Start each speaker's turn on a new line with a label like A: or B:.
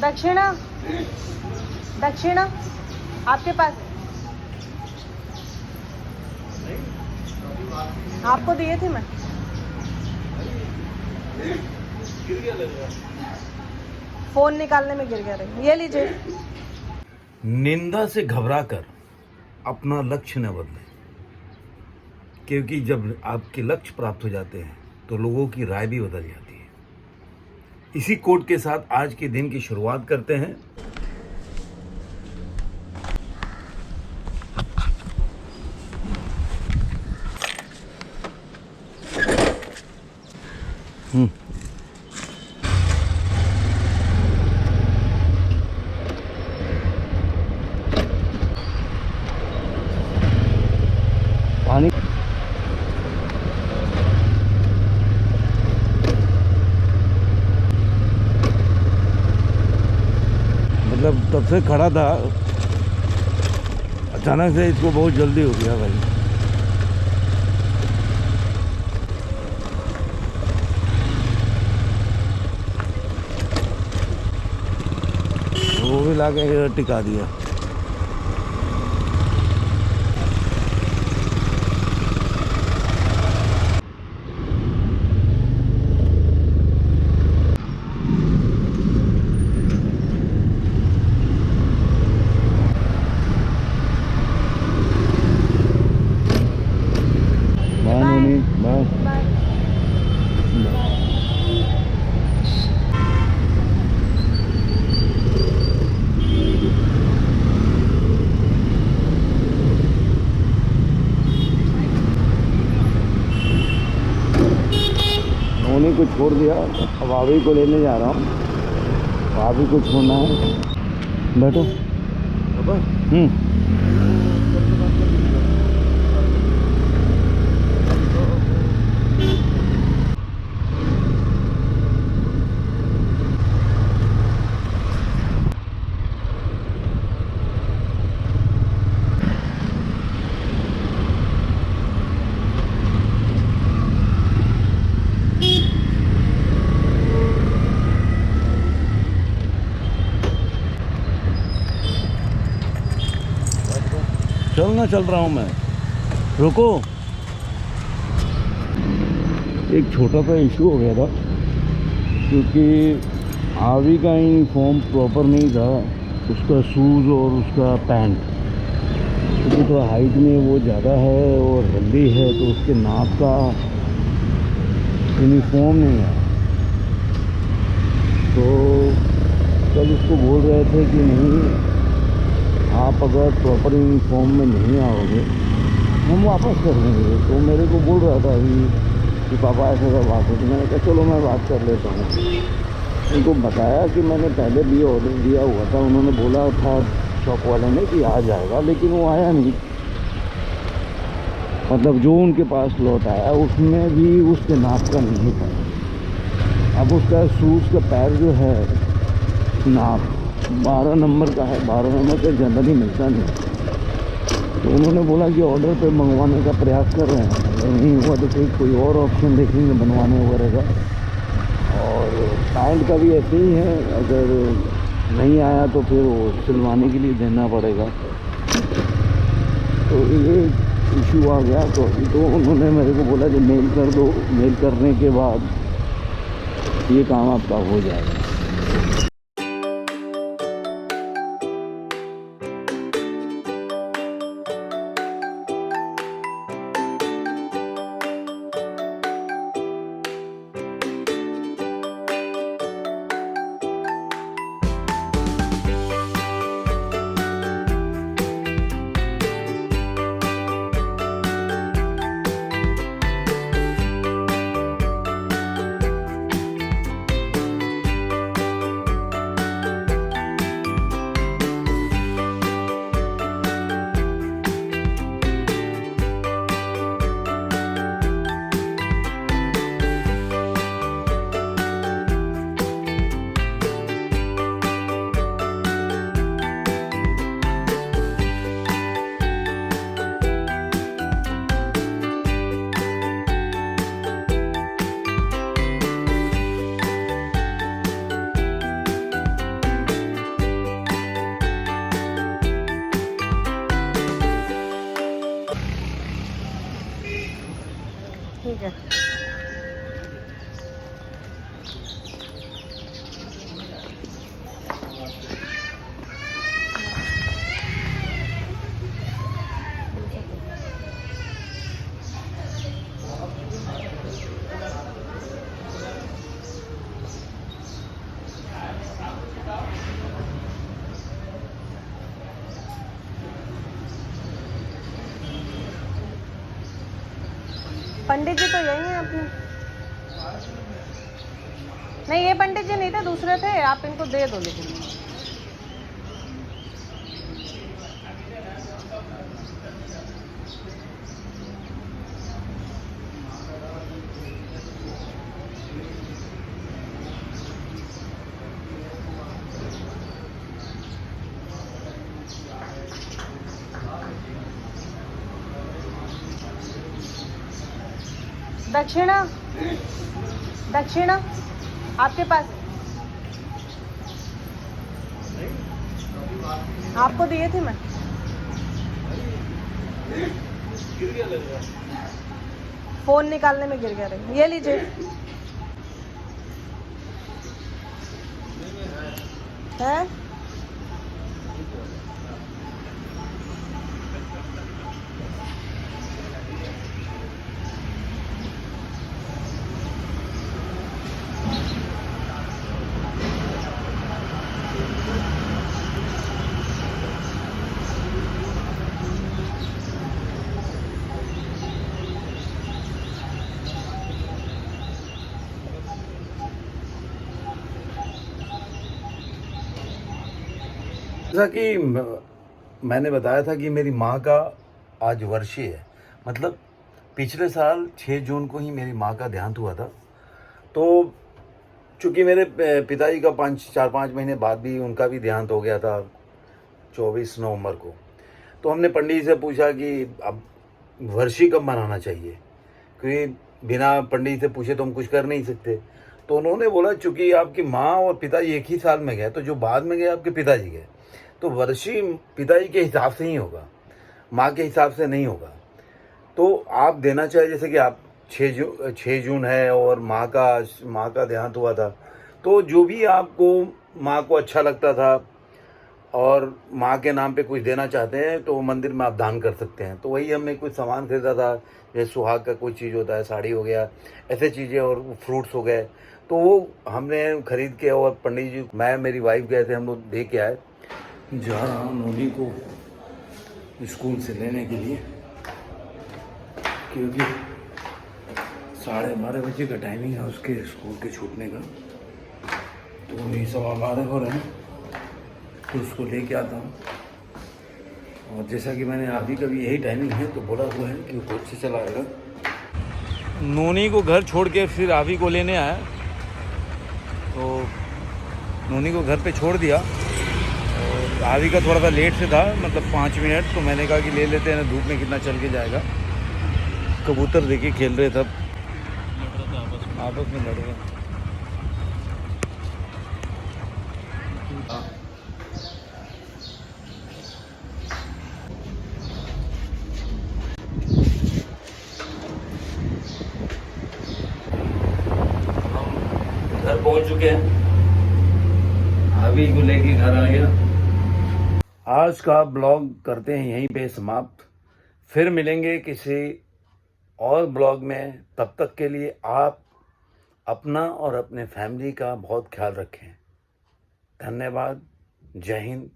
A: दक्षिणा, दक्षिणा आपके पास, आपको दिए थे मैं। फोन निकालने में गिर गया। ये लीजिए।
B: निंदा से घबराकर अपना लक्ष्य न बदलें, क्योंकि जब आपके लक्ष्य प्राप्त हो जाते हैं तो लोगों की राय भी बदल जाती है। इसी कोट के साथ आज के दिन की शुरुआत करते हैं। पानी मतलब तब से खड़ा था, अचानक से इसको बहुत जल्दी हो गया भाई। वो भी लाके टिका दिया। उन्हीं को छोड़ दिया, अब भाभी को लेने जा रहा हूँ। भाभी को छोड़ना है। बैठो। चल रहा हूँ मैं, रुको। एक छोटा सा इशू हो गया था, क्योंकि आवी का यूनिफॉर्म प्रॉपर नहीं था, उसका शूज़ और उसका पैंट, क्योंकि तो हाइट में वो ज़्यादा है और लंबी है, तो उसके नाप का यूनिफॉर्म नहीं है। तो कल उसको बोल रहे थे कि नहीं, आप अगर प्रॉपर यूनिफॉर्म में नहीं आओगे हम वापस कर देंगे। तो मेरे को बोल रहा था अभी कि पापा ऐसे ऐसा बात है। तो मैंने कहा चलो मैं बात कर लेता हूँ। उनको बताया कि मैंने पहले भी ऑर्डर दिया हुआ था, उन्होंने बोला था शॉप वाले ने कि आ जाएगा, लेकिन वो आया नहीं। मतलब जो उनके पास लौट आया उसमें भी उसके नाप का नहीं था। अब उसका शूज़ का पैर जो है नाप 12 नंबर का है, 12 नंबर का जनरली मिलता नहीं। तो उन्होंने बोला कि ऑर्डर पे मंगवाने का प्रयास कर रहे हैं, अगर नहीं हुआ तो फिर कोई और ऑप्शन देखेंगे बनवाने वगैरह का। और पैंट का भी ऐसे ही है, अगर नहीं आया तो फिर वो सिलवाने के लिए देना पड़ेगा। तो ये इशू आ गया। तो अभी तो उन्होंने मेरे को बोला कि मेल कर दो, मेल करने के बाद ये काम आपका हो जाएगा।
A: पंडित जी तो यही हैं अपने। नहीं, ये पंडित जी नहीं थे, दूसरे थे। आप इनको दे दो लेकिन। दक्षिणा, दक्षिणा आपके पास? आपको दिए थे मैं। फोन निकालने में गिर गया रहे। ये लीजिए। है
B: जैसा कि मैंने बताया था कि मेरी माँ का आज वर्षी है, मतलब पिछले साल 6 जून को ही मेरी माँ का देहांत हुआ था। तो चूँकि मेरे पिताजी का 4-5 महीने बाद भी उनका भी देहांत हो गया था 24 नवंबर को। तो हमने पंडित जी से पूछा कि अब वर्षी कब मनाना चाहिए, क्योंकि बिना पंडित जी से पूछे तो हम कुछ कर नहीं सकते। तो उन्होंने बोला चूँकि आपकी माँ और पिताजी एक ही साल में गए, तो जो बाद में गए आपके पिताजी गए, तो वर्षी पिताजी के हिसाब से ही होगा, माँ के हिसाब से नहीं होगा। तो आप देना चाहिए, जैसे कि आप 6 जून है और माँ का देहांत हुआ था, तो जो भी आपको माँ को अच्छा लगता था और माँ के नाम पे कुछ देना चाहते हैं तो मंदिर में आप दान कर सकते हैं। तो वही हमने कुछ सामान खरीदा था, जैसे सुहाग का कोई चीज़ होता है, साड़ी हो गया, ऐसे चीज़ें, और फ्रूट्स हो गए, तो वो हमने खरीद के और पंडित जी, मैं मेरी वाइफ गए थे, हम लोग दे के आए। जा रहा हूँ नोनी को स्कूल से लेने के लिए, क्योंकि 12:30 बजे का टाइमिंग है उसके स्कूल के छूटने का। तो अभी 12:15 हो रहे हैं, तो उसको लेके आता हूँ। और जैसा कि मैंने अभी का भी यही टाइमिंग है, तो बोला हुआ है कि वो खुद से चला आएगा। नोनी को घर छोड़ के फिर आवी को लेने आया, तो नोनी को घर पे छोड़ दिया। और आवी का थोड़ा सा लेट से था, मतलब 5 मिनट, तो मैंने कहा कि ले लेते हैं, धूप में कितना चल के जाएगा। कबूतर देखिए खेल रहे तब, आपस में लड़ रहे। घर पहुंच चुके हैं, अभी को लेके घर आ गया। आज का ब्लॉग करते हैं यहीं पे समाप्त, फिर मिलेंगे किसी और ब्लॉग में। तब तक के लिए आप अपना और अपने फैमिली का बहुत ख्याल रखें। धन्यवाद। जय हिंद।